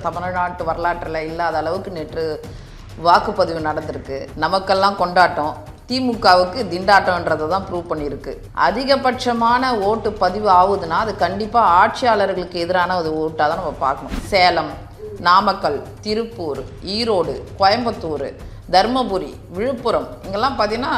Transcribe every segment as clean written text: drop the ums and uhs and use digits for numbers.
தமிழ்நாட்டு வரலாற்றில் இல்லாத அளவுக்கு நேற்று வாக்குப்பதிவு நடந்திருக்கு. நமக்கெல்லாம் கொண்டாட்டம், திமுகவுக்கு திண்டாட்டம்ன்றதை தான் ப்ரூவ் பண்ணியிருக்கு. அதிகபட்சமான ஓட்டு பதிவு ஆகுதுன்னா அது கண்டிப்பாக ஆட்சியாளர்களுக்கு எதிரான ஒரு ஓட்டாக தான் நம்ம பார்க்கணும். சேலம், நாமக்கல், திருப்பூர், ஈரோடு, கோயம்புத்தூர், தர்மபுரி, விழுப்புரம் இங்கெல்லாம் பார்த்தீங்கன்னா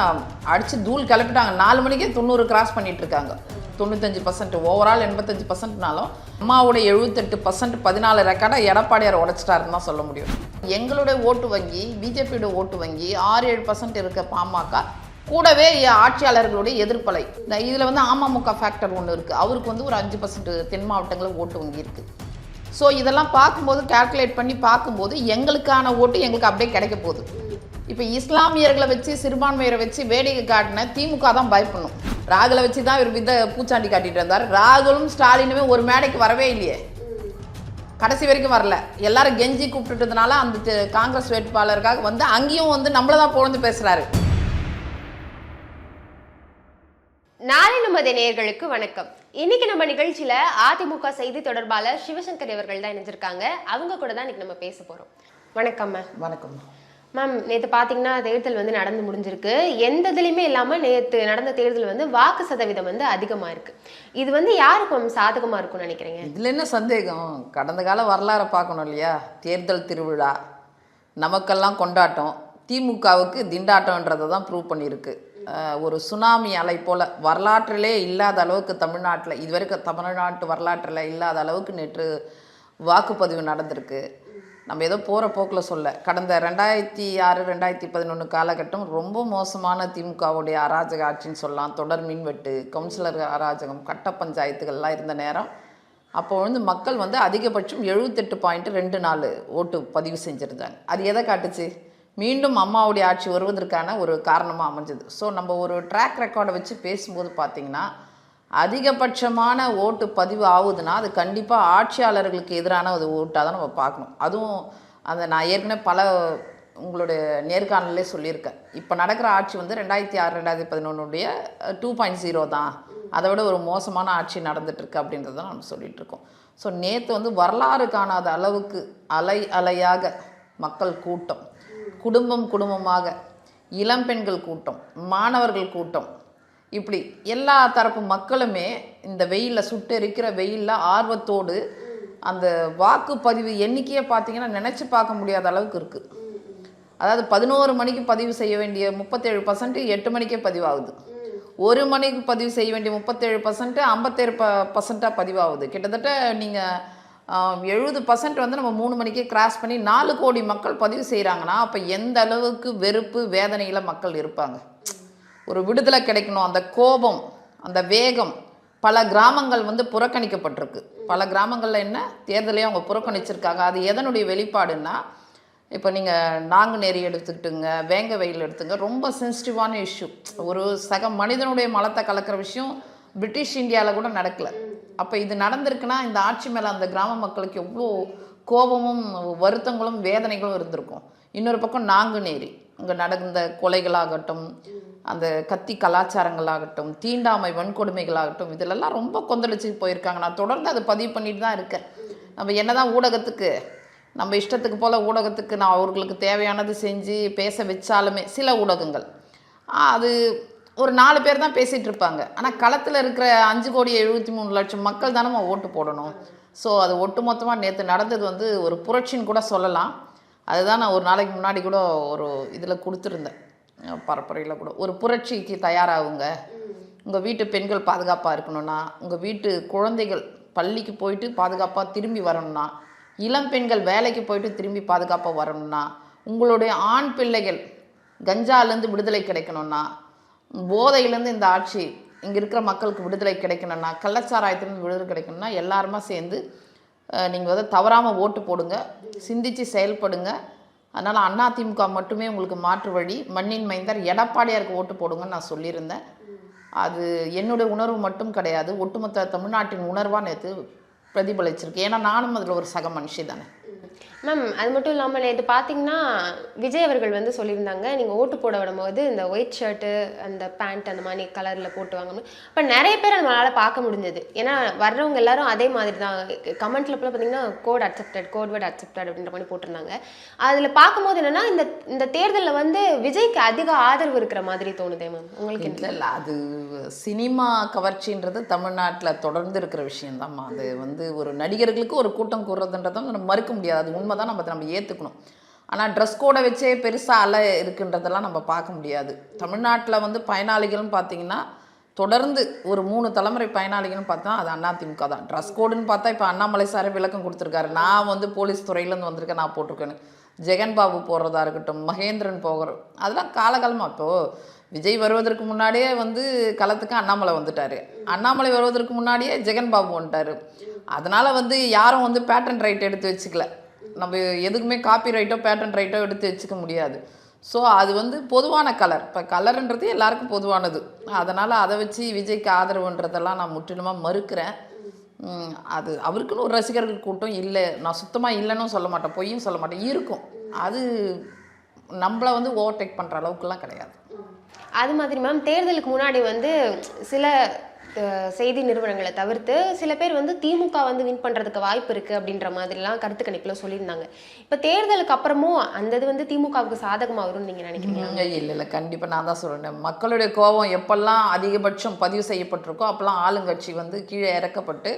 அடித்து தூள் கிளப்பிட்டாங்க. 4 மணிக்கே 90 கிராஸ் பண்ணிகிட்ருக்காங்க. 95% ஓவரால் 85%னாலும் அம்மாவுடைய 78% 14 ரெக்கார்டாக எடப்பாடியார் உடைச்சிட்டாருன்னு தான் சொல்ல முடியும். எங்களுடைய ஓட்டு வங்கி, பிஜேபியோட ஓட்டு வங்கி 6-7% இருக்க பாமக கூடவே ஆட்சியாளர்களுடைய எதிர்ப்பலை. இதில் அமமுக ஃபேக்டர் ஒன்று இருக்குது. அவருக்கு ஒரு 5% தென் மாவட்டங்களில் ஓட்டு வங்கி இருக்குது. ஸோ இதெல்லாம் பார்க்கும்போது கால்குலேட் பண்ணி பார்க்கும்போது எங்களுக்கான ஓட்டு எங்களுக்கு அப்படியே கிடைக்க போகுது. இப்போ இஸ்லாமியர்களை வச்சு சிறுபான்மையரை வச்சு வேடிக்கை காட்டின திமுக தான் பயப்படணும். ராகுலை வச்சு தான் இவர் பூச்சாண்டி காட்டிட்டு இருந்தார். ராகுலும் ஸ்டாலினுமே ஒரு மேடைக்கு வரவே இல்லையே, கடைசி வரைக்கும் வரல. எல்லாரும் கெஞ்சி கூப்பிட்டுட்டதுனால அந்த காங்கிரஸ் வேட்பாளருக்காக அங்கேயும் நம்மள தான் புகழ்ந்து பேசுறாரு. நாளை நமது நேயர்களுக்கு வணக்கம். இன்னைக்கு நம்ம நிகழ்ச்சியில அதிமுக செய்தி தொடர்பாளர் சிவசங்கர் அவர்கள் தான் இணைஞ்சிருக்காங்க. அவங்க கூட தான் இன்னைக்கு நம்ம பேச போறோம். வணக்கம் மேம். வணக்கம் மேம். நேற்று பார்த்தீங்கன்னா தேர்தல் நடந்து முடிஞ்சிருக்கு. எந்த இதுலையுமே இல்லாமல் நேற்று நடந்த தேர்தல் வாக்கு சதவீதம் அதிகமாக இருக்கு. இது யாருக்கு மேம் சாதகமாக இருக்கும்னு நினைக்கிறீங்க? இதில் என்ன சந்தேகம்? கடந்த கால வரலாறை பார்க்கணும் இல்லையா? தேர்தல் திருவிழா, நமக்கெல்லாம் கொண்டாட்டம், திமுகவுக்கு திண்டாட்டம்ன்றதை தான் ப்ரூவ் பண்ணியிருக்கு. ஒரு சுனாமி அலை போல் வரலாற்றிலே இல்லாத அளவுக்கு தமிழ்நாட்டில் இதுவரைக்கும் தமிழ்நாட்டு வரலாற்றில் இல்லாத அளவுக்கு நேற்று வாக்குப்பதிவு நடந்திருக்கு. நம்ம ஏதோ போகிற போக்கில் சொல்ல, கடந்த 2006-2011 காலகட்டம் ரொம்ப மோசமான திமுகவுடைய அராஜக ஆட்சின்னு சொல்லலாம். தொடர் மின்வெட்டு, கவுன்சிலர் அராஜகம், கட்ட பஞ்சாயத்துகள்லாம் இருந்த நேரம். அப்போ மக்கள் அதிகபட்சம் 78.24 ஓட்டு பதிவு செஞ்சுருந்தாங்க. அது எதை காட்டுச்சு? மீண்டும் அம்மாவுடைய ஆட்சி வருவதற்கான ஒரு காரணமாக அமைஞ்சது. ஸோ நம்ம ஒரு ட்ராக் ரெக்கார்டை வச்சு பேசும்போது பார்த்திங்கன்னா அதிகபட்சமான ஓட்டு பதிவு ஆகுதுன்னா அது கண்டிப்பாக ஆட்சியாளர்களுக்கு எதிரான ஒரு ஓட்டாக தான் நம்ம பார்க்கணும். அதுவும் நான் ஏற்கனவே உங்களுடைய நேர்காணலே சொல்லியிருக்கேன். இப்போ நடக்கிற ஆட்சி 2006-2011 2.0 தான். அதை விட ஒரு மோசமான ஆட்சி நடந்துகிட்ருக்கு அப்படின்றத நம்ம சொல்லிகிட்ருக்கோம். ஸோ நேற்று வரலாறு காணாத அளவுக்கு அலை அலையாக மக்கள் கூட்டம், குடும்பமாக இளம்பெண்கள் கூட்டம், மாணவர்கள் கூட்டம், இப்படி எல்லா தரப்பு மக்களுமே இந்த வெயிலில் சுட்டெரிக்கிற வெயிலில் ஆர்வத்தோடு அந்த வாக்குப்பதிவு எண்ணிக்கையை பார்த்திங்கன்னா நினச்சி பார்க்க முடியாத அளவுக்கு இருக்குது. அதாவது 11 மணிக்கு பதிவு செய்ய வேண்டிய 37% 8 மணிக்கே பதிவாகுது. 1 மணிக்கு பதிவு செய்ய வேண்டிய 37% 57% பதிவாகுது. கிட்டத்தட்ட நீங்கள் 70% நம்ம 3 மணிக்கே கிராஸ் பண்ணி 4 கோடி மக்கள் பதிவு செய்கிறாங்கன்னா அப்போ எந்த அளவுக்கு வெறுப்பு வேதனையில் மக்கள் இருப்பாங்க. ஒரு விடுதலை கிடைக்கணும், அந்த கோபம், அந்த வேகம். பல கிராமங்கள் புறக்கணிக்கப்பட்டிருக்கு. பல கிராமங்களில் என்ன தேர்தலையும் அவங்க புறக்கணிச்சிருக்காங்க. அது எதனுடைய வெளிப்பாடுன்னா, இப்போ நீங்கள் நாங்குநேரி எடுத்துக்கிட்டுங்க, வேங்க வெயில் எடுத்துங்க, ரொம்ப சென்சிட்டிவான இஷ்யூ. ஒரு சக மனிதனுடைய மலத்தை கலக்கிற விஷயம் பிரிட்டிஷ் இந்தியாவில் கூட நடக்கலை. அப்போ இது நடந்திருக்குன்னா இந்த ஆட்சி மேலே அந்த கிராம மக்களுக்கு எவ்வளோ கோபமும் வருத்தங்களும் வேதனைகளும் இருந்திருக்கும். இன்னொரு பக்கம் நாங்குநேரி, இங்கே நடந்த கொலைகளாகட்டும், அந்த கத்தி கலாச்சாரங்களாகட்டும், தீண்டாமை வன்கொடுமைகளாகட்டும், இதிலெல்லாம் ரொம்ப கொந்தளிச்சு போயிருக்காங்க. நான் தொடர்ந்து அதை பதிவு பண்ணிட்டு தான் இருக்கேன். நம்ம என்ன தான் ஊடகத்துக்கு நம்ம இஷ்டத்துக்கு போல் ஊடகத்துக்கு நான் அவர்களுக்கு தேவையானது செஞ்சு பேச வச்சாலுமே சில ஊடகங்கள் அது ஒரு 4 பேர் தான் பேசிகிட்டு இருப்பாங்க. ஆனால் களத்தில் இருக்கிற 5,73,00,000 மக்கள் தானே ஓட்டு போடணும். ஸோ அது ஒட்டுமொத்தமாக நேற்று நடந்தது ஒரு புரட்சின்னு கூட சொல்லலாம். அதுதான் நான் ஒரு நாளைக்கு முன்னாடி கூட ஒரு இதில் கொடுத்துருந்தேன், பரப்புரையில் கூட. ஒரு புரட்சிக்கு தயாராகுங்க. உங்கள் வீட்டு பெண்கள் பாதுகாப்பாக இருக்கணும்னா, உங்கள் வீட்டு குழந்தைகள் பள்ளிக்கு போயிட்டு பாதுகாப்பாக திரும்பி வரணும்னா, இளம் பெண்கள் வேலைக்கு போயிட்டு திரும்பி பாதுகாப்பாக வரணும்னா, உங்களுடைய ஆண் பிள்ளைகள் கஞ்சாலேருந்து விடுதலை கிடைக்கணும்னா, போதையிலேருந்து இந்த ஆட்சி இங்கே இருக்கிற மக்களுக்கு விடுதலை கிடைக்கணும்னா, கள்ளச்சாராயத்திலேருந்து விடுதலை கிடைக்கணும்னா எல்லாருமா சேர்ந்து நீங்கள் தவறாமல் ஓட்டு போடுங்க, சிந்தித்து செயல்படுங்க. அதனால் அதிமுக மட்டுமே உங்களுக்கு மாற்று வழி. மண்ணின் மைந்தர் எடப்பாடியாருக்கு ஓட்டு போடுங்கன்னு நான் சொல்லியிருந்தேன். அது என்னுடைய உணர்வு மட்டும் கிடையாது, ஒட்டுமொத்த தமிழ்நாட்டின் உணர்வாக நேற்று பிரதிபலிச்சிருக்கு. ஏன்னா நானும் அதில் ஒரு சக மனுஷி தானே. மேம் அது மட்டும் இல்லாமல் இது பார்த்தீங்கன்னா விஜய் அவர்கள் வந்து சொல்லியிருந்தாங்க நீங்கள் ஓட்டு போட விடும்போது இந்த ஒயிட் ஷர்ட்டு அந்த பேண்ட் அந்த மாதிரி கலரில் போட்டு வாங்கணும். இப்போ நிறைய பேர் நம்மளால் பார்க்க முடிஞ்சது. ஏன்னா வர்றவங்க எல்லாரும் அதே மாதிரி தான் கமெண்ட்ல போல பார்த்தீங்கன்னா code accepted, code word accepted அப்படின்ற மாதிரி போட்டிருந்தாங்க. அதில் பார்க்கும்போது என்னன்னா இந்த தேர்தலில் வந்து விஜய்க்கு அதிக ஆதரவு இருக்கிற மாதிரி தோணுதே மேம். உங்களுக்கு இல்லை அது சினிமா கவர்ச்சின்றது தமிழ்நாட்டில் தொடர்ந்து இருக்கிற விஷயம்தாம்மா. அது வந்து ஒரு நடிகர்களுக்கு ஒரு கூட்டம் கூடுறதுன்றதும் நம்ம மறுக்க முடியாது. அது உண்மை தான், நம்ம ஏற்றுக்கணும். ஆனால் ட்ரெஸ் கோடை வச்சே பெருசாக அலை இருக்குன்றதெல்லாம் நம்ம பார்க்க முடியாது. தமிழ்நாட்டில் வந்து பயனாளிகள்னு பார்த்தீங்கன்னா தொடர்ந்து ஒரு 3 தலைமுறை பயனாளிகள்னு பார்த்தா அது அதிமுக தான். ட்ரெஸ் கோடுன்னு பார்த்தா இப்போ அண்ணாமலை சாரே விளக்கம் கொடுத்துருக்காரு. நான் வந்து போலீஸ் துறையிலேருந்து வந்திருக்கேன், நான் போட்டிருக்கேன்னு. ஜெகன் பாபு போடுறதா இருக்கட்டும், மகேந்திரன் போகிற அதெல்லாம் காலகாலமாக. இப்போது விஜய் வருவதற்கு முன்னாடியே வந்து களத்துக்கு அண்ணாமலை வந்துட்டார். அண்ணாமலை வருவதற்கு முன்னாடியே ஜெகன் பாபு வந்துட்டார். அதனால் வந்து யாரும் வந்து பேட்டன் ரைட் எடுத்து வச்சுக்கல. நம்ம எதுக்குமே காப்பி ரைட்டோ பேட்டன் ரைட்டோ எடுத்து வச்சுக்க முடியாது. ஸோ அது வந்து பொதுவான கலர். இப்போ கலருன்றது எல்லாருக்கும் பொதுவானது. அதனால் அதை வச்சு விஜய்க்கு ஆதரவுன்றதெல்லாம் நான் முற்றிலுமாக மறுக்கிறேன். அது அவருக்குன்னு ஒரு ரசிகர்கள் கூட்டம் இல்லை, நான் சுத்தமாக இல்லைன்னு சொல்ல மாட்டேன், பொய்யும் சொல்ல மாட்டேன், இருக்கும். அது நம்மளை வந்து ஓவர்டேக் பண்ணுற அளவுக்குலாம் கிடையாது. அது மாதிரி மேம் தேர்தலுக்கு முன்னாடி வந்து சில செய்தி நிறுவனங்களை தவிர்த்து சில பேர் வந்து திமுக வந்து வின் பண்ணுறதுக்கு வாய்ப்பு இருக்குது அப்படின்ற மாதிரிலாம் கருத்து கணிப்பில் சொல்லியிருந்தாங்க. இப்போ தேர்தலுக்கு அப்புறமும் அந்த இது வந்து திமுகவுக்கு சாதகமாக வரும்னு நீங்கள் நினைக்கிறீங்க? இல்லை கண்டிப்பாக நான் தான் சொல்கிறேன். மக்களுடைய கோபம் எப்பெல்லாம் அதிகபட்சம் பதிவு செய்யப்பட்டிருக்கோ அப்போல்லாம் ஆளுங்கட்சி வந்து கீழே இறக்கப்பட்டு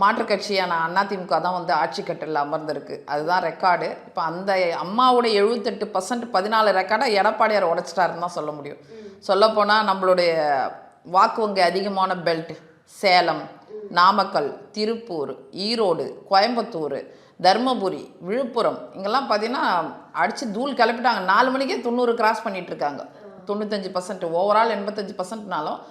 மாற்றுக் கட்சியான அதிமுக தான் வந்து ஆட்சி கட்டில் அமர்ந்திருக்கு. அதுதான் ரெக்கார்டு. இப்போ அந்த அம்மாவுடைய 78% 14 ரெக்கார்டை எடப்பாடியார் உடைச்சிட்டாருன்னு தான் சொல்ல முடியும். சொல்லப்போனால் நம்மளுடைய வாக்கு வங்கி அதிகமான பெல்ட் சேலம், நாமக்கல், திருப்பூர், ஈரோடு, கோயம்புத்தூர், தர்மபுரி, விழுப்புரம் இங்கெல்லாம் பார்த்தீங்கன்னா அடித்து தூள் கிளப்பிட்டாங்க. 4 மணிக்கே 90 கிராஸ் பண்ணிகிட்ருக்காங்க. 95% ஓவரால் 85%னாலும்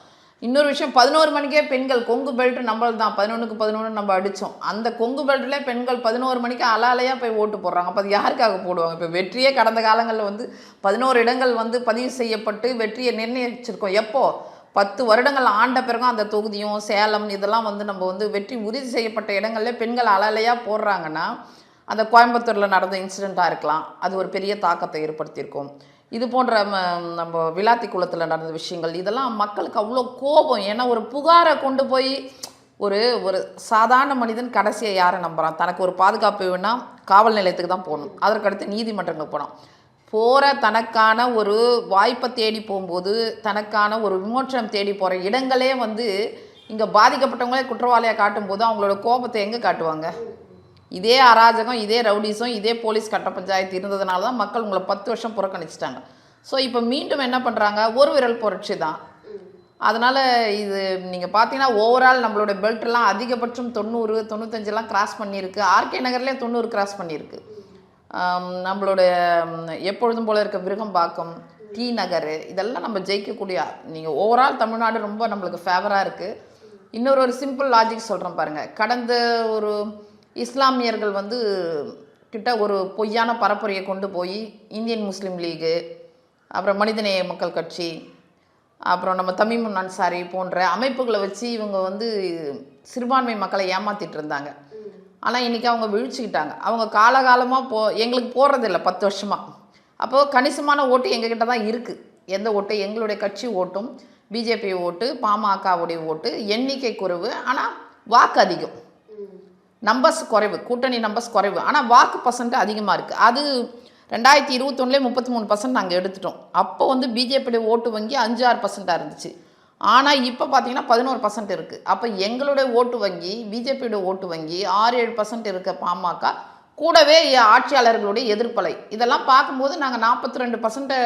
இன்னொரு விஷயம் 11 மணிக்கே பெண்கள் கொங்கு பெல்ட் நம்மளது தான். 11க்கு 11 நம்ம அடித்தோம். அந்த கொங்கு பெல்ட்லேயே பெண்கள் 11 மணிக்கு அலையாக போய் ஓட்டு போடுறாங்க. அப்போ அது யாருக்காக போடுவாங்க? இப்போ வெற்றியே கடந்த காலங்களில் வந்து 11 இடங்கள் வந்து பதிவு செய்யப்பட்டு வெற்றியை நிர்ணயிச்சிருக்கோம். எப்போ 10 வருடங்கள் ஆண்ட பிறகும் அந்த தொகுதியும் சேலம் இதெல்லாம் வந்து நம்ம வந்து வெற்றி உறுதி செய்யப்பட்ட இடங்கள்ல பெண்கள் அலையாக போடுறாங்கன்னா அந்த கோயம்புத்தூரில் நடந்த இன்சிடெண்ட்டாக இருக்கலாம், அது ஒரு பெரிய தாக்கத்தை ஏற்படுத்தியிருக்கும். இது போன்ற நம்ம விளாத்தி குளத்தில் நடந்த விஷயங்கள் இதெல்லாம் மக்களுக்கு அவ்வளோ கோபம். ஏன்னா ஒரு புகாரை கொண்டு போய் ஒரு ஒரு சாதாரண மனிதன் கடைசியை யாரை நம்புகிறான்? தனக்கு ஒரு பாதுகாப்பு வேணால் காவல் நிலையத்துக்கு தான் போகணும், அதற்கடுத்து நீதிமன்றங்களுக்கு போனான். போகிற தனக்கான ஒரு வாய்ப்பை தேடி போகும்போது தனக்கான ஒரு விமோச்சனம் தேடி போகிற இடங்களே வந்து இங்கே பாதிக்கப்பட்டவங்களே குற்றவாளியாக காட்டும்போது அவங்களோட கோபத்தை எங்கே காட்டுவாங்க? இதே அராஜகம், இதே ரவுடிசம், இதே போலீஸ் கட்ட பஞ்சாயத்து இருந்ததுனால தான் மக்கள் உங்களை 10 வருஷம் புறக்கணிச்சிட்டாங்க. ஸோ இப்போ மீண்டும் என்ன பண்ணுறாங்க? ஒரு விரல் புரட்சி தான். அதனால் இது நீங்கள் பார்த்தீங்கன்னா ஓவரால் நம்மளோட பெல்ட்லாம் அதிகபட்சம் 90 95 கிராஸ் பண்ணியிருக்கு. ஆர்கே நகர்லேயே 90 கிராஸ் பண்ணியிருக்கு. நம்மளோட எப்பொழுதும் போல இருக்க விருகம்பாக்கம், டி நகர் இதெல்லாம் நம்ம ஜெயிக்கக்கூடிய. நீங்கள் ஓவரால் தமிழ்நாடு ரொம்ப நம்மளுக்கு ஃபேவராக இருக்குது. இன்னொரு சிம்பிள் லாஜிக் சொல்கிறேன் பாருங்கள். கடந்த ஒரு இஸ்லாமியர்கள் வந்து கிட்ட ஒரு பொய்யான பரப்புரையை கொண்டு போய் இந்தியன் முஸ்லீம் லீகு, அப்புறம் மனிதநேய மக்கள் கட்சி, அப்புறம் நம்ம தமிமுன் அன்சாரி போன்ற அமைப்புகளை வச்சு இவங்க வந்து சிறுபான்மை மக்களை ஏமாற்றிட்டு இருந்தாங்க. ஆனால் இன்றைக்கி அவங்க விழிச்சுக்கிட்டாங்க. அவங்க காலகாலமாக எங்களுக்கு போடுறதில்லை 10 வருஷமாக. அப்போது கணிசமான ஓட்டு எங்ககிட்ட தான் இருக்குது. எந்த ஓட்டு? எங்களுடைய கட்சி ஓட்டும், பிஜேபி ஓட்டு, பாமகவுடைய ஓட்டு எண்ணிக்கை குறைவு, ஆனால் வாக்கு அதிகம். நம்பர்ஸ் குறைவு, கூட்டணி நம்பர்ஸ் குறைவு, ஆனால் வாக்கு பர்சன்ட் அதிகமாக இருக்குது. அது 2021 33% நாங்கள் எடுத்துட்டோம். அப்போ வந்து பிஜேபியுடைய ஓட்டு வங்கி 5-6% இருந்துச்சு. ஆனால் இப்போ பார்த்தீங்கன்னா 11% இருக்குது. அப்போ எங்களுடைய ஓட்டு வங்கி, பிஜேபியோட ஓட்டு வங்கி 6-7% இருக்க பாமக கூடவே ஆட்சியாளர்களுடைய எதிர்ப்பலை இதெல்லாம் பார்க்கும்போது நாங்கள் 42%.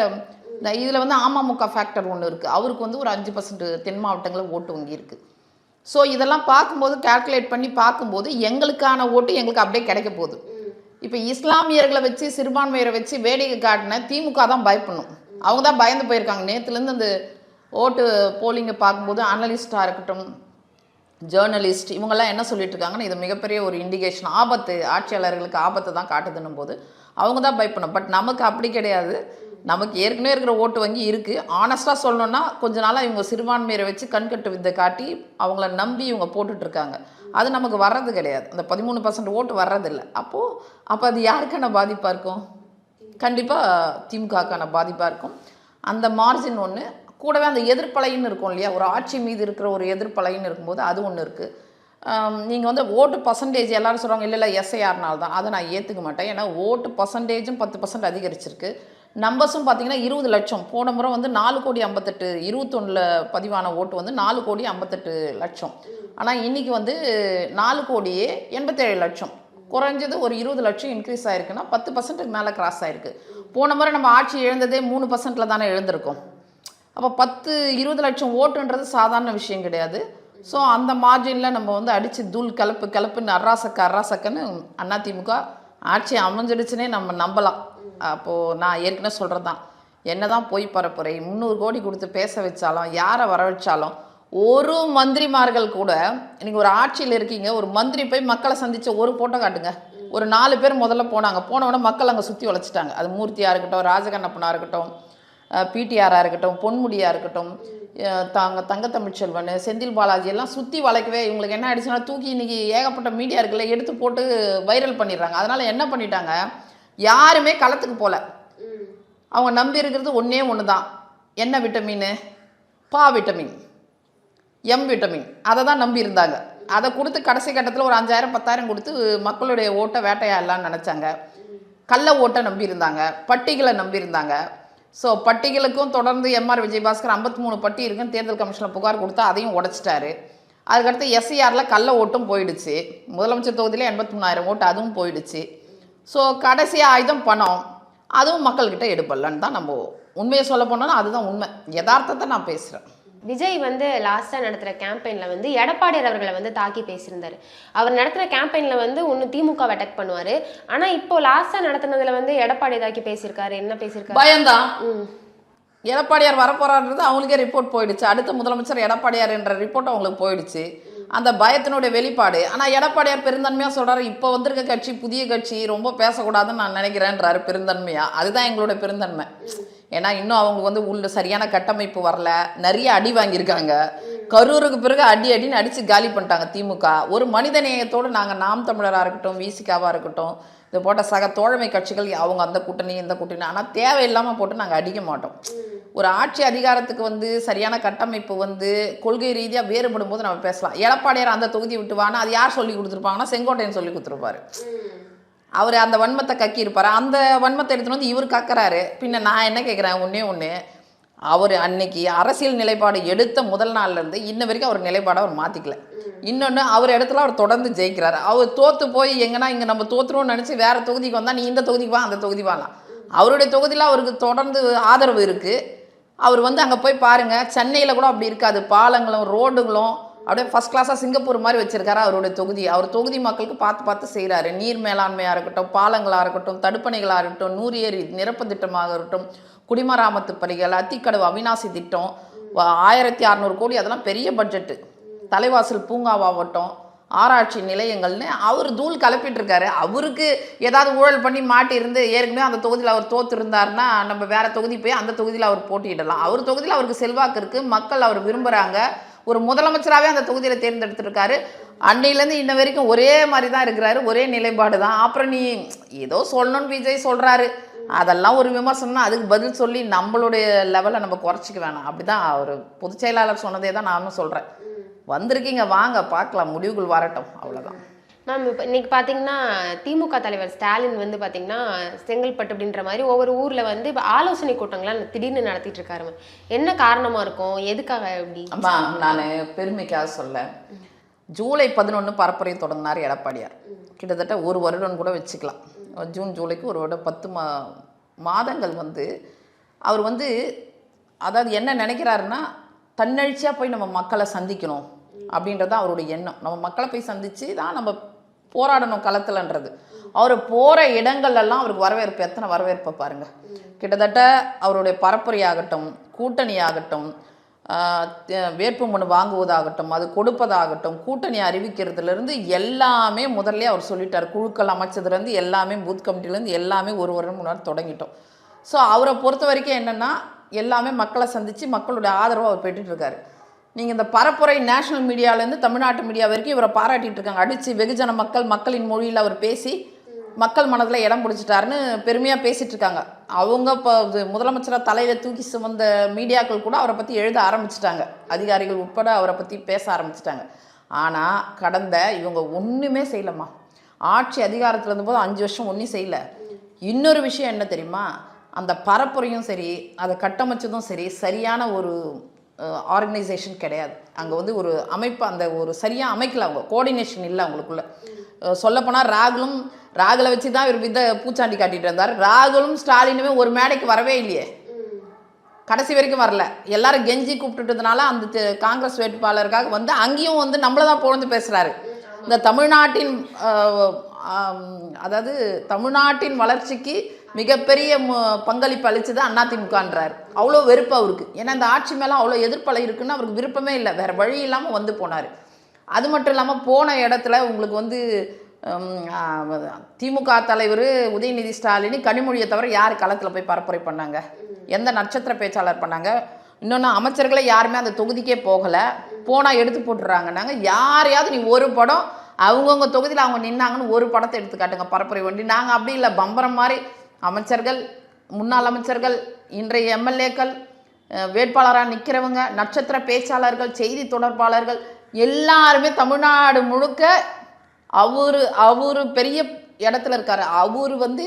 இதில் வந்து அமமுக ஃபேக்டர் ஒன்று இருக்குது. அவருக்கு வந்து ஒரு 5% தென் மாவட்டங்களில் ஓட்டு வங்கி இருக்குது. ஸோ இதெல்லாம் பார்க்கும்போது கால்குலேட் பண்ணி பார்க்கும்போது எங்களுக்கான ஓட்டு எங்களுக்கு அப்படியே கிடைக்க போகுது. இப்போ இஸ்லாமியர்களை வச்சு சிறுபான்மையரை வச்சு வேடிக்கை காட்டின திமுக தான் பயப்படணும். அவங்க தான் பயந்து போயிருக்காங்க. நேற்றுலேருந்து அந்த ஓட்டு போலிங்கை பார்க்கும்போது அனலிஸ்டாக இருக்கட்டும், ஜேர்னலிஸ்ட் இவங்கெல்லாம் என்ன சொல்லிட்டு இருக்காங்கன்னா இது மிகப்பெரிய ஒரு இண்டிகேஷன், ஆபத்து, ஆட்சியாளர்களுக்கு ஆபத்தை தான் காட்டுதுன்னும் போது அவங்க தான் பயப்படணும். பட் நமக்கு அப்படி கிடையாது. நமக்கு ஏற்கனவே இருக்கிற ஓட்டு வங்கி இருக்குது. ஆனஸ்ட்டாக சொல்லணுன்னா கொஞ்ச நாளாக இவங்க சிறுபான்மையரை வச்சு கண்கட்டு வித்தை காட்டி அவங்கள நம்பி இவங்க போட்டுட்ருக்காங்க. அது நமக்கு வர்றது கிடையாது. அந்த 13% ஓட்டு வர்றதில்லை. அப்போ அது யாருக்கான பாதிப்பாக இருக்கும்? கண்டிப்பாக திமுகக்கான பாதிப்பாக இருக்கும். அந்த மார்ஜின் ஒன்று. கூடவே அந்த எதிர்ப்பலைன்னு இருக்கும் இல்லையா, ஒரு ஆட்சி மீது இருக்கிற ஒரு எதிர்ப்பலைன்னு இருக்கும்போது அது ஒன்று இருக்குது. நீங்கள் வந்து ஓட்டு பர்சன்டேஜ் எல்லோரும் சொல்கிறாங்க, இல்லை எஸ்ஐஆர்னால தான். அதை நான் ஏற்றுக்க மாட்டேன். ஏன்னா ஓட்டு பர்சன்டேஜும் 10% அதிகரிச்சிருக்கு. நம்பர்ஸும் பார்த்தீங்கன்னா 20 லட்சம். போன முறை வந்து 4,58,00,000, 21 பதிவான ஓட்டு வந்து 4,58,00,000. ஆனால் இன்றைக்கி வந்து 4,87,00,000. குறைஞ்சது ஒரு 20 லட்சம் இன்க்ரீஸ் ஆகிருக்குன்னா 10%க்கு மேலே கிராஸ் ஆகிருக்கு. போன முறை நம்ம ஆட்சி எழுந்ததே 3%ல் தானே எழுந்திருக்கோம். அப்போ 10-20 லட்சம் ஓட்டுன்றது சாதாரண விஷயம் கிடையாது. ஸோ அந்த மார்ஜினில் நம்ம வந்து அடித்து தூள் கிளப்புன்னு அராசக்கன்னு அதிமுக ஆட்சி அமைஞ்சிடுச்சுன்னே நம்ம நம்பலாம். அப்போது நான் ஏற்கனவே சொல்கிறது தான், என்ன தான் போய் பரப்புரை 300 கோடி கொடுத்து பேச வச்சாலும், யாரை வர வச்சாலும், ஒரு மந்திரிமார்கள் கூட நீங்கள் ஒரு ஆட்சியில் இருக்கீங்க, ஒரு மந்திரி போய் மக்களை சந்தித்த ஒரு ஃபோட்டோ காட்டுங்க. ஒரு 4 பேர் முதல்ல போனவுடனே மக்கள் அங்கே சுற்றி வளைச்சிட்டாங்க. அது மூர்த்தியாக இருக்கட்டும், ராஜகண்ணப்பனாக இருக்கட்டும், பிடிஆராக இருக்கட்டும், பொன்முடியாக இருக்கட்டும், தங்கத்தமிழ்ச்செல்வன், செந்தில் பாலாஜி எல்லாம் சுற்றி வளைக்கவே இவங்களுக்கு என்ன ஆயிடுச்சுன்னா, தூக்கி இன்றைக்கி ஏகப்பட்ட மீடியா இருக்குல்ல எடுத்து போட்டு வைரல் பண்ணிடுறாங்க. அதனால் என்ன பண்ணிட்டாங்க, யாருமே களத்துக்கு போகல. அவங்க நம்பி இருக்கிறது ஒன்று தான். என்ன விட்டமின்? Vitamin, M vitamin. அதை தான் நம்பி இருந்தாங்க. அதை கொடுத்து கடைசி கட்டத்தில் ஒரு 5,000 10,000 கொடுத்து மக்களுடைய ஓட்டை வேட்டையாடலான்னு நினச்சாங்க. கள்ள ஓட்டை நம்பியிருந்தாங்க, பட்டிகளை நம்பியிருந்தாங்க. ஸோ பட்டிகளுக்கும் தொடர்ந்து எம்ஆர் விஜயபாஸ்கர் 53 பட்டி இருக்குன்னு தேர்தல் கமிஷனில் புகார் கொடுத்தா அதையும் உடைச்சிட்டாரு. அதுக்கடுத்து எஸ்ஐஆரில் கள்ள ஓட்டும் போயிடுச்சு. முதலமைச்சர் தொகுதியில் 83,000 ஓட்டு அதுவும் போயிடுச்சு. ஸோ கடைசி ஆயுதம் பணம், அதுவும் மக்கள்கிட்ட எடுப்படலன்னு தான் நம்ம உண்மையை சொல்ல போனாலும் அதுதான் உண்மை. யதார்த்தத்தை நான் பேசுகிறேன். விஜய் வந்து லாஸ்ட்டாக நடத்துகிற கேம்பெயினில் வந்து எடப்பாடியார் அவர்களை வந்து தாக்கி பேசியிருந்தார். அவர் நடத்துகிற கேம்பெயினில் வந்து ஒன்று திமுக அட்டாக் பண்ணுவார். ஆனால் இப்போ லாஸ்ட்டாக நடத்துனதுல வந்து எடப்பாடி தாக்கி பேசியிருக்காரு. என்ன பேசியிருக்காரு? பயம்தான். எடப்பாடியார் வரப்போறான்றது அவங்களுக்கே ரிப்போர்ட் போயிடுச்சு. அடுத்த முதலமைச்சர் எடப்பாடியார் என்ற ரிப்போர்ட் அவங்களுக்கு போயிடுச்சு. அந்த பயத்தினுடைய வெளிப்பாடு. ஆனால் எடப்பாடியார் பெருந்தன்மையாக சொல்கிறாரு, இப்போ வந்திருக்க கட்சி புதிய கட்சி, ரொம்ப பேசக்கூடாதுன்னு நான் நினைக்கிறேன்றாரு பெருந்தன்மையாக. அதுதான் எங்களோட பெருந்தன்மை. ஏன்னா இன்னும் அவங்க வந்து உள்ள சரியான கட்டமைப்பு வரல, நிறைய அடி வாங்கியிருக்காங்க. கரூருக்கு பிறகு அடின்னு அடித்து காலி பண்ணிட்டாங்க திமுக. ஒரு மனித நேயத்தோடு நாங்கள் நாம் தமிழராக இருக்கட்டும், விசிகாவாக இருக்கட்டும், இது போட்ட சக தோழமை கட்சிகள் அவங்க அந்த கூட்டணி இந்த கூட்டணி, ஆனால் தேவையில்லாமல் போட்டு நாங்கள் அடிக்க மாட்டோம். ஒரு ஆட்சி அதிகாரத்துக்கு வந்து சரியான கட்டமைப்பு வந்து கொள்கை ரீதியாக வேறுபடும் போது நம்ம பேசலாம். எடப்பாடியார் அந்த தொகுதி விட்டு வானா அது யார் சொல்லி கொடுத்துருப்பாங்கன்னா செங்கோட்டையன் சொல்லி கொடுத்துருப்பாரு. அவர் அந்த வன்மத்தை கக்கி இருப்பார். அந்த வன்மத்தை எடுத்துன்னு வந்து இவர் கக்கிறாரு. பின்ன நான் என்ன கேட்குறேன், ஒன்று அவர் அன்னைக்கு அரசியல் நிலைப்பாடு எடுத்த முதல் நாள்லேருந்து இன்ன வரைக்கும் அவர் நிலைப்பாடை அவர் மாற்றிக்கல. இன்னொன்று அவர் இடத்துல அவர் தொடர்ந்து ஜெயிக்கிறாரு. அவர் தோற்று போய் எங்கன்னா இங்கே நம்ம தோற்றுருவோம்னு நினச்சி வேறு தொகுதிக்கு வந்தால் நீ இந்த தொகுதிக்கு வா அந்த தொகுதி வாங்கலாம். அவருடைய தொகுதியில் அவருக்கு தொடர்ந்து ஆதரவு இருக்குது. அவர் வந்து அங்கே போய் பாருங்கள், சென்னையில் கூட அப்படி இருக்காது. பாலங்களும் ரோடுகளும் அப்படியே ஃபஸ்ட் கிளாஸாக சிங்கப்பூர் மாதிரி வச்சுருக்காரு அவருடைய தொகுதி. அவர் தொகுதி மக்களுக்கு பார்த்து செய்கிறாரு. நீர் மேலாண்மையாக இருக்கட்டும், பாலங்களாக இருக்கட்டும், தடுப்பணைகளாக இருக்கட்டும், 100 ஏரி நிரப்பு திட்டமாக இருக்கட்டும், குடிமராமத்து பணிகள், அத்திக்கடவு அவிநாசி திட்டம், 1600 கோடி, அதெல்லாம் பெரிய பட்ஜெட்டு. தலைவாசல் பூங்காவாகட்டும், ஆராய்ச்சி நிலையங்கள்னு அவர் தூள் கலப்பிட்டுருக்காரு. அவருக்கு ஏதாவது ஊழல் பண்ணி மாட்டியிருந்து ஏற்கனவே அந்த தொகுதியில் அவர் தோற்று இருந்தாருன்னா நம்ம வேறு தொகுதி போய் அந்த தொகுதியில் அவர் போட்டியிடலாம். அவர் தொகுதியில் அவருக்கு செல்வாக்கு இருக்குது, மக்கள் அவர் விரும்புகிறாங்க. ஒரு முதலமைச்சராகவே அந்த தொகுதியில் தேர்ந்தெடுத்திருக்காரு. அன்னையிலேருந்து இன்ன வரைக்கும் ஒரே மாதிரி தான் இருக்கிறாரு, ஒரே நிலைப்பாடு தான். அப்புறம் நீ ஏதோ சொல்லணும்னு விஜய் சொல்கிறாரு, அதெல்லாம் ஒரு விமர்சனம். அதுக்கு பதில் சொல்லி நம்மளுடைய லெவலை நம்ம குறைச்சிக்க வேணாம். அப்படி தான் அவர் பொதுச் செயலாளர் சொன்னதே தான் நானும் சொல்கிறேன். வந்திருக்கீங்க, வாங்க பார்க்கலாம், முடிவுகள் வரட்டும், அவ்வளோதான். மேம், இப்போ இன்றைக்கி பார்த்தீங்கன்னா திமுக தலைவர் ஸ்டாலின் வந்து பார்த்தீங்கன்னா செங்கல்பட்டு அப்படின்ற மாதிரி ஒவ்வொரு ஊரில் வந்து இப்போ ஆலோசனை கூட்டங்கள்லாம் திடீர்னு நடத்திட்டு இருக்காரு மேம். என்ன காரணமாக இருக்கும், எதுக்காக எப்படி? அம்மா, நான் பெருமைக்காக சொல்ல, ஜூலை 11 பரப்புரை தொடங்கினார் எடப்பாடியார். கிட்டத்தட்ட ஒரு வருடம் கூட வச்சுக்கலாம். ஜூன் ஜூலைக்கு ஒரு வருடம் 10 மாதங்கள் வந்து அவர் வந்து அதாவது என்ன நினைக்கிறாருன்னா, தன்னெழுச்சியாக போய் நம்ம மக்களை சந்திக்கணும் அப்படின்றது அவருடைய எண்ணம். நம்ம மக்களை போய் சந்தித்து தான் நம்ம போராடணும் களத்தில்ன்றது. அவர் போகிற இடங்கள்லாம் அவருக்கு வரவேற்பு, எத்தனை வரவேற்பை பாருங்கள். கிட்டத்தட்ட அவருடைய பரப்புரையாகட்டும், கூட்டணியாகட்டும், வேட்புமனு வாங்குவதாகட்டும், அது கொடுப்பதாகட்டும், கூட்டணி அறிவிக்கிறதுலேருந்து எல்லாமே முதல்ல அவர் சொல்லிட்டார். குழுக்கள் அமைச்சதுலேருந்து எல்லாமே, பூத் கமிட்டிலேருந்து எல்லாமே ஒரு வருடம் முன்னாடி தொடங்கிட்டோம். ஸோ அவரை பொறுத்த வரைக்கும் என்னென்னா எல்லாமே மக்களை சந்தித்து மக்களுடைய ஆதரவை அவர் பெற்றுட்ருக்காரு. நீங்கள் இந்த பரப்புரை நேஷனல் மீடியாவிலேருந்து தமிழ்நாட்டு மீடியா வரைக்கும் இவரை பாராட்டிகிட்டு இருக்காங்க. அடித்து வெகுஜன மக்களின் மொழியில் அவர் பேசி மக்கள் மனதில் இடம் பிடிச்சிட்டாருன்னு பெருமையாக பேசிகிட்டு இருக்காங்க. அவங்க இப்போ முதலமைச்சராக தலையில் தூக்கி சுமந்த மீடியாக்கள் கூட அவரை பற்றி எழுத ஆரம்பிச்சிட்டாங்க. அதிகாரிகள் உட்பட அவரை பற்றி பேச ஆரம்பிச்சிட்டாங்க. ஆனால் கடந்த இவங்க ஒன்றுமே செய்யலம்மா. ஆட்சி அதிகாரத்தில் இருந்தபோது 5 வருஷம் ஒன்றும் செய்யலை. இன்னொரு விஷயம் என்ன தெரியுமா, அந்த பரப்புரையும் சரி அதை கட்டமைச்சதும் சரி சரியான ஒரு ஆர்கனைசேஷன் கிடையாது. அங்கே வந்து ஒரு அமைப்பு அந்த ஒரு சரியாக அமைக்கல, அவங்க கோஆர்டினேஷன் இல்லை அவங்களுக்குள்ள. சொல்லப்போனால் ராகுலை வச்சு தான் இவர் பூச்சாண்டி காட்டிகிட்டு இருந்தார். ராகுலும் ஸ்டாலினுமே ஒரு மேடைக்கு வரவே இல்லையே, கடைசி வரைக்கும் வரல. எல்லாரும் கெஞ்சி கூப்பிட்டுட்டதுனால அந்த காங்கிரஸ் வேட்பாளருக்காக வந்து அங்கேயும் வந்து நம்மளை தான் புகழ்ந்து பேசுகிறாரு. இந்த தமிழ்நாட்டின் அதாவது தமிழ்நாட்டின் வளர்ச்சிக்கு மிகப்பெரிய பங்களிப்பு அளித்தது அதிமுகன்றார். அவ்வளோ வெறுப்பு அவருக்கு. ஏன்னா இந்த ஆட்சி மேலே அவ்வளோ எதிர்ப்பலை இருக்குன்னு அவருக்கு விருப்பமே இல்லை, வேறு வழி இல்லாமல் வந்து போனார். அது மட்டும் இல்லாமல் போன இடத்துல உங்களுக்கு வந்து திமுக தலைவர் உதயநிதி ஸ்டாலின் கனிமொழியை தவிர யார் களத்தில் போய் பரப்புரை பண்ணாங்க? எந்த நட்சத்திர பேச்சாளர் பண்ணாங்க? இன்னொன்று அமைச்சர்களை யாருமே அந்த தொகுதிக்கே போகலை. போனால் எடுத்து போட்டுறாங்கன்னாங்க. யாரையாவது நீ ஒரு படம் அவங்கவுங்க தொகுதியில் அவங்க நின்னாங்கன்னு ஒரு படத்தை எடுத்து காட்டுங்க பரப்புரை வண்டி. நாங்கள் அப்படி இல்லை, பம்பரம் மாதிரி அமைச்சர்கள், முன்னாள் அமைச்சர்கள், இன்றைய எம்எல்ஏக்கள், வேட்பாளராக நிற்கிறவங்க, நட்சத்திர பேச்சாளர்கள், செய்தி தொடர்பாளர்கள் எல்லாருமே தமிழ்நாடு முழுக்க அவரு பெரிய இடத்துல இருக்காரு. அவரு வந்து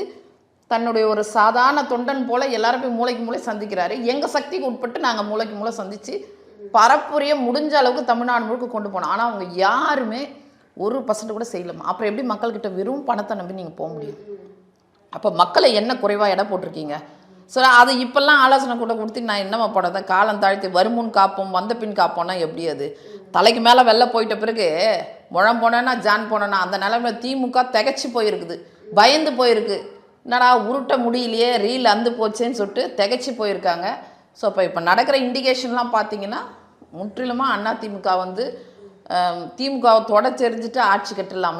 தன்னுடைய ஒரு சாதாரண தொண்டன் போல எல்லாருமே மூளைக்கு மூளை சந்திக்கிறாரு. எங்கள் சக்திக்கு உட்பட்டு நாங்கள் மூளைக்கு மூளை சந்தித்து பரப்புரையை முடிஞ்ச அளவுக்கு தமிழ்நாடு முழுக்க கொண்டு போனோம். ஆனால் அவங்க யாருமே 1% கூட செய்யலாமா. அப்புறம் எப்படி மக்கள்கிட்ட வெறும் பணத்தை நம்பி நீங்கள் போக முடியும்? அப்போ மக்களை என்ன குறைவாக இடம் போட்டிருக்கீங்க? ஸோ அது இப்போல்லாம் ஆலோசனை கூட கொடுத்து நான் என்னம்மா போடுறத காலம் தாழ்த்தி வருமுன் காப்போம் வந்த பின் காப்போம்னா எப்படி? அது தலைக்கு மேலே வெளில போயிட்ட பிறகு முழம் போனேன்னா ஜான் போனேன்னா அந்த நிலைமையில திமுக திகச்சு போயிருக்குது, பயந்து போயிருக்கு. என்னடா உருட்ட முடியலையே, ரீல் அந்து போச்சேன்னு சொல்லிட்டு திகச்சு போயிருக்காங்க. ஸோ இப்போ நடக்கிற இண்டிகேஷன்லாம் பார்த்தீங்கன்னா முற்றிலுமாக அதிமுக வந்து திமுகவை தொடச்செறிஞ்சிட்டு ஆட்சி கட்டில்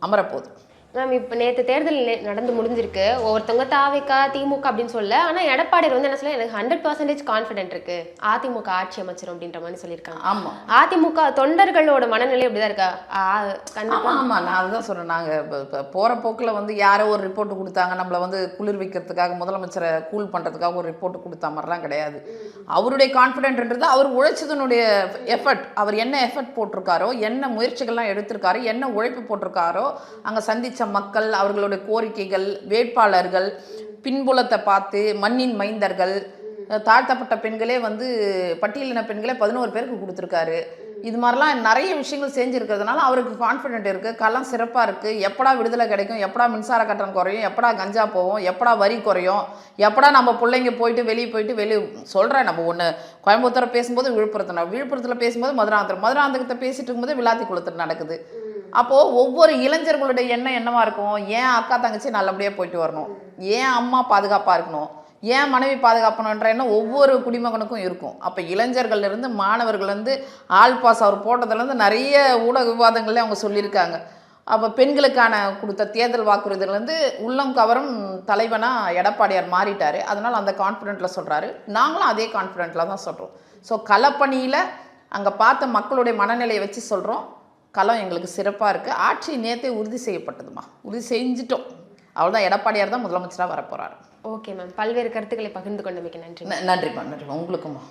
அமரப்போகுது. மேம் இப்போ நேற்று தேர்தல் நடந்து முடிஞ்சிருக்கு. ஒவ்வொருத்தவங்க தாவேக்கா திமுக அப்படின்னு சொல்ல, ஆனால் எடப்பாடியார் வந்து என்ன சொல்ல, எனக்கு 100% கான்ஃபிடென்ட் இருக்கு அதிமுக ஆட்சி அமைச்சரும் அப்படின்ற மாதிரி சொல்லியிருக்காங்க. ஆமாம், அதிமுக தொண்டர்களோட மனநிலை அப்படிதான் இருக்கா? ஆமாம், நான் அதுதான் சொல்கிறேன். நாங்கள் இப்போ போகிற போக்கில் வந்து யாரோ ஒரு ரிப்போர்ட் கொடுத்தாங்க, நம்மளை வந்து குளிர் வைக்கிறதுக்காக முதலமைச்சரை கூல் பண்ணுறதுக்காக ஒரு ரிப்போர்ட் கொடுத்தா மாதிரிலாம் கிடையாது. அவருடைய கான்ஃபிடென்ட்ன்றது அவர் உழைச்சதனுடைய எஃபர்ட். அவர் என்ன எஃபர்ட் போட்டிருக்காரோ, என்ன முயற்சிகள்லாம் எடுத்திருக்காரோ, என்ன உழைப்பு போட்டிருக்காரோ, அங்கே சந்தித்த மக்கள், அவர்களுடைய கோரிக்கைகள், வேட்பாளர்கள், பின்புலத்தை பார்த்து மண்ணின் மைந்தர்கள், தாழ்த்தப்பட்ட பெண்களே வந்து பட்டியலின பெண்களே 11 பேருக்கு கொடுத்துருக்காரு. இது மாதிரிலாம் நிறைய விஷயங்கள் செஞ்சுருக்கிறதுனால அவருக்கு கான்ஃபிடென்ட் இருக்குது. களம் சிறப்பாக இருக்குது. எப்படா விடுதலை கிடைக்கும், எப்படா மின்சார கட்டணம் குறையும், எப்படா கஞ்சா போவோம், எப்படா வரி குறையும், எப்படா நம்ம பிள்ளைங்க வெளியே சொல்கிறேன். நம்ம ஒன்று கோயம்புத்தூர் பேசும்போது விழுப்புரத்தில் பேசும்போது மதுராந்தகத்தை பேசிட்டு இருக்கும்போது விளாத்தி குளத்தில் நடக்குது. அப்போது ஒவ்வொரு இளைஞர்களுடைய எண்ணம் என்னவா இருக்கும்? ஏன் அக்கா தங்கச்சி நல்லபடியாக போயிட்டு வரணும், ஏன் அம்மா பாதுகாப்பாக இருக்கணும், ஏன் மனைவி பாதுகாப்பணுன்ற எண்ணம் ஒவ்வொரு குடிமகனுக்கும் இருக்கும். அப்போ இளைஞர்கள்லேருந்து மாணவர்கள்லேருந்து ஆல் பாஸ் அவர் போட்டதுலேருந்து நிறைய ஊடக விவாதங்களே அவங்க சொல்லியிருக்காங்க. அப்போ பெண்களுக்கான கொடுத்த தேர்தல் வாக்குறுதிலேருந்து உள்ளம் கவரும் தலைவனாக எடப்பாடியார் மாறிட்டார். அதனால் அந்த கான்ஃபிடென்ட்டில் சொல்கிறாரு. நாங்களும் அதே கான்ஃபிடென்ட்டில் தான் சொல்கிறோம். ஸோ களப்பணியில் அங்கே பார்த்த மக்களுடைய மனநிலையை வச்சு சொல்கிறோம். களம் எங்களுக்கு சிறப்பாக இருக்குது. ஆட்சி நேற்றே உறுதி செய்யப்பட்டதுமா, உறுதி செஞ்சிட்டோம். அவ்வளோதான். எடப்பாடியார் தான் முதலமைச்சராக வரப்போகிறாரு. ஓகே மேம், பல்வேறு கருத்துக்களை பகிர்ந்து கொண்டமைக்கு நன்றி. நன்றிம்மா. உங்களுக்குமா.